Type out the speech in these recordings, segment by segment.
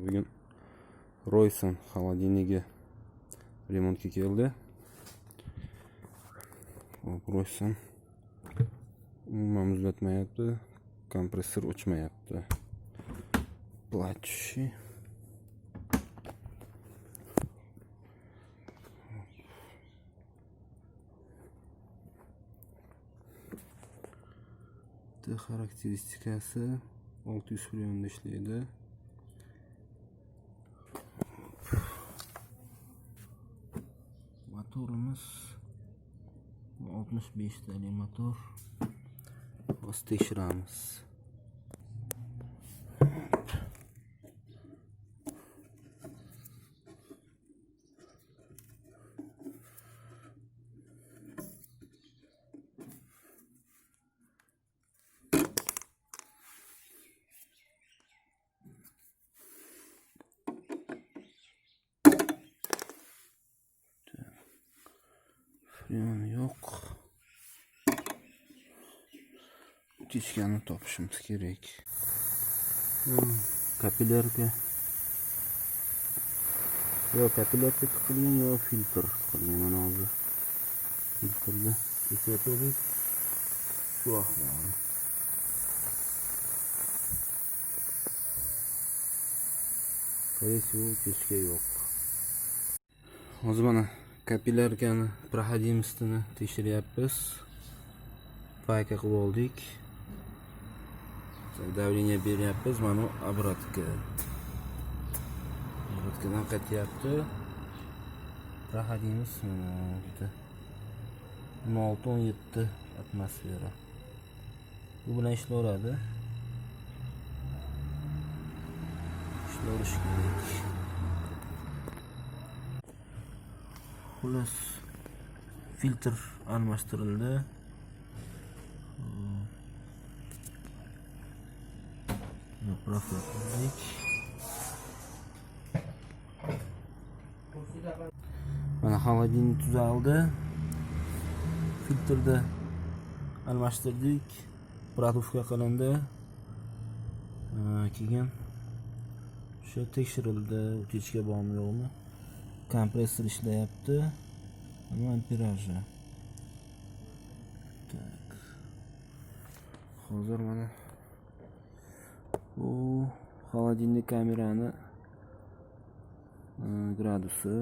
Bugün Royson холодильниги remontga keldi. Royson umuman muzlatmayapti, kompressor o'chmayapti. Плачущий. Xarakteristikasi 600 freonda ishlaydi. Motorimiz 65 tali motor. Hozir tekshiramiz. Freon yo'q. Teshganni topishimiz kerak. Kapillarga tiqilgan yo filtr tiqilgan. Mana hozir filtrni tekshirib shu ahvoli. Teshga yo'q. Hozir mana kapillargani prohodimostini tekshiryapmiz. Payka qilib oldik. Davleniya beryapmiz. Mana obratkadan qaytyapti. Prohodimiz mana 16-17 atmosfera. Bu bilan ishlayveradi. Ishlaverish kerak. Xullas filtr almashtirildi. Mana холодильник tuzaldi. Filtrda almashtirdik. Продувка qilindi. Keyin shu tekshirildi, o'tishga bormi yo'qmi? Kompressor ishlayapti. Amperaji. Tak. Hozir mana bu холодильник kamerani gradusi.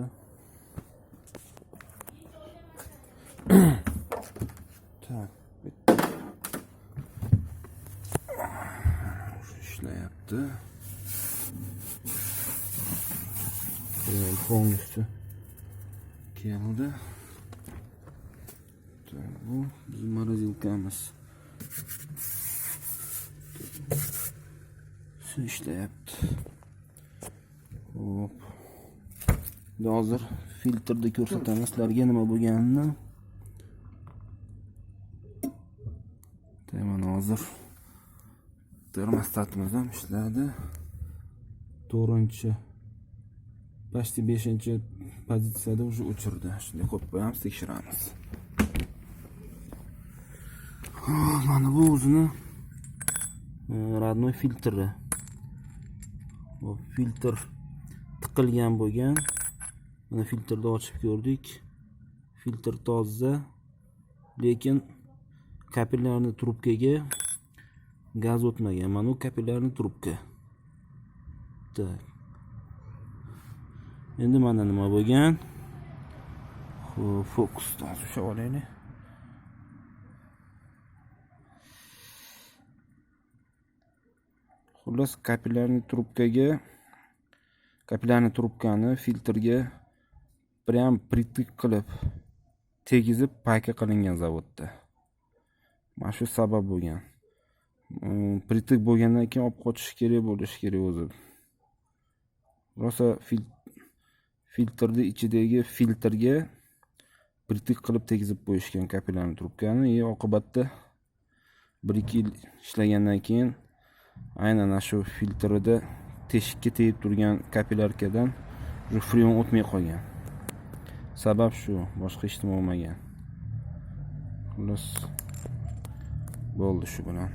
Tak. İşlayapti. Полностью keldi. Bu bizim morosilkamiz. Su ishlayapti. Hop. Hozir filtrda ko'rsatamiz sizlarga nima bo'lganini. Mana hozir termostatimiz ham ishladi. 4-chi Почти 5-chi pozitsiyada уже o'chirdi. Shunday qo'yib qo'yamiz, tekshiramiz. Mana bu o'zini родной filtri. Bu filtr tiqilgan bo'lgan. Mana filtrni ochib ko'rdik. Filtr toza, lekin kapillarni trubkaga gaz o'tmagan. Mana bu kapillarni trubka. Tak. Endi mana nima bo'lgan? Fokusdan ushlab olaylik. Xullas kapillarni trubkani filtrga prям pritik qilib tegizib payka qilingan zavodda. Mana shu sabab bo'lgan. Pritik bo'lgandan keyin olib qochish kerak bo'lishi kerak o'zi. Rosa filtrni ichidagi filtrga pritik qilib tegizib qo'yishgan kapillarni trubkani. Oqibatda 1-2 yil ishlagandan keyin aynan shu filtrida teshikka tegib turgan kapillarkadan freon o'tmay qolgan. Sabab shu, boshqa hech nima bo'lmagan. Xullas bo'ldi shu bilan.